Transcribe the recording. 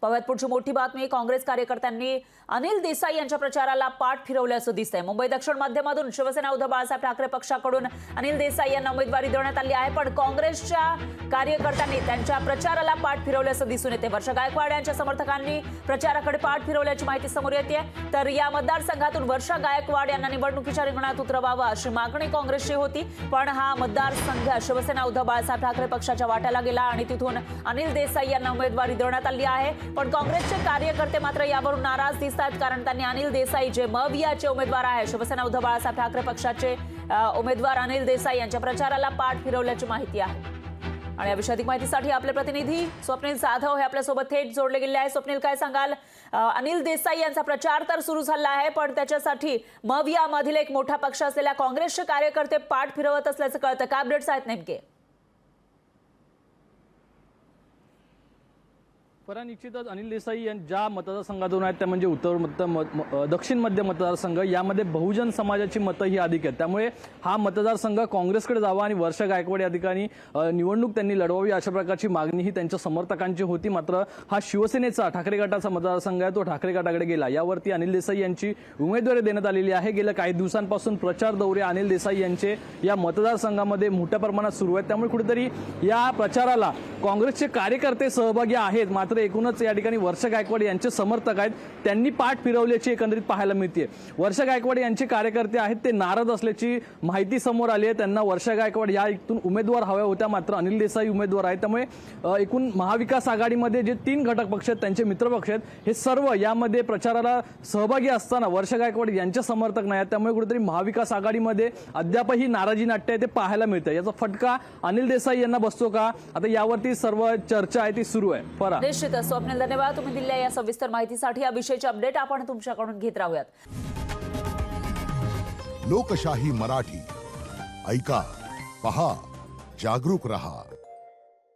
पाहुयात पुढची मोठी बातमी। काँग्रेस कार्यकर्त्यांनी अनिल देसाई यांच्या प्रचाराला पाठ फिरवल्याचं दिसतंय। मुंबई दक्षिण माध्यमातून शिवसेना उद्धव बाळासाहेब ठाकरे पक्षाकडून अनिल देसाई यांना उमेदवारी देण्यात आली आहे, पण काँग्रेसच्या कार्यकर्त्यांनी त्यांच्या प्रचाराला पाठ फिरवल्याचं दिसून येते। वर्षा गायकवाड यांच्या समर्थकांनी प्रचाराकडे पाठ फिरवल्याची माहिती समोर येते। तर या मतदारसंघातून वर्षा गायकवाड यांना निवडणुकीच्या रिंगणात उतरवावं अशी मागणी काँग्रेसची होती, पण हा मतदारसंघ शिवसेना उद्धव बाळासाहेब ठाकरे पक्षाच्या वाट्याला गेला आणि तिथून अनिल देसाई यांना उमेदवारी देण्यात आली आहे। पण काँग्रेसचे कार्यकर्ते मात्र यावरून नाराज दिसतात, कारण त्यांनी अनिल देसाई जे मवियाचे उमेदवार आहे, शिवसेना उद्धव बाळासाहेब ठाकरे पक्षाचे उमेदवार अनिल देसाई यांच्या प्रचाराला पाठ फिरवल्याची माहिती आहे। आणि या विषयात माहितीसाठी आपले प्रतिनिधी स्वप्नील जाधव हे आपल्यासोबत थेट जोडले गेले आहे। स्वप्नील, काय सांगाल? अनिल देसाई यांचा प्रचार तर सुरू झाला आहे, पण त्याच्यासाठी मवियामधील एक मोठा पक्ष असलेल्या काँग्रेसचे कार्यकर्ते पाठ फिरवत असल्याचं कळतं। काय अपडेट्स आहेत नेमके? निश्चितच अनिल देसाई ज्या मतदारसंघातून आहेत त्या म्हणजे दक्षिण मध्य मतदारसंघ, यामध्ये बहुजन समाजाची मतं ही अधिक आहेत। त्यामुळे हा मतदारसंघ काँग्रेसकडे जावा आणि वर्षा गायकवाड या ठिकाणी निवडणूक त्यांनी लढवावी अशा प्रकारची मागणी ही त्यांच्या समर्थकांची होती। मात्र हा शिवसेनेचा ठाकरे गटाचा मतदारसंघ आहे, तो ठाकरे गटाकडे गेला। यावरती अनिल देसाई यांची उमेदवारी देण्यात आलेली आहे। गेल्या काही दिवसांपासून प्रचार दौरे अनिल देसाई यांचे या मतदारसंघामध्ये मोठ्या प्रमाणात सुरू आहेत। त्यामुळे कुठेतरी या प्रचाराला काँग्रेसचे कार्यकर्ते सहभागी आहेत, मात्र एकूणच या ठिकाणी वर्षा गायकवाड यांचे समर्थक आहेत, त्यांनी पाठ फिरवल्याची एकंदरीत पाहायला मिळते। वर्षा गायकवाड यांचे कार्यकर्ते आहेत ते नाराज असल्याची माहिती समोर आली आहे। त्यांना वर्षा गायकवाड या इथून उमेदवार हव्या होत्या, मात्र अनिल देसाई उमेदवार आहेत। त्यामुळे एकूण महाविकास आघाडीमध्ये जे 3 घटक पक्ष आहेत, त्यांचे मित्रपक्ष आहेत, हे सर्व यामध्ये प्रचाराला सहभागी असताना वर्षा गायकवाड यांचे समर्थक नाही आहेत। त्यामुळे कुठेतरी महाविकास आघाडीमध्ये अद्यापही नाराजी नाट्य ते पाहायला मिळतं। याचा फटका अनिल देसाई यांना बसतो का? आता यावरती सर्व चर्चा आहे ती सुरू आहे। फरा निश्चितच स्वप्नील, धन्यवाद तुम्ही दिलेल्या या सविस्तर माहितीसाठी। या विषयाची अपडेट आपण तुमच्याकडून घेत राहूयात। लोकशाही मराठी ऐका, पहा, जागरूक रहा।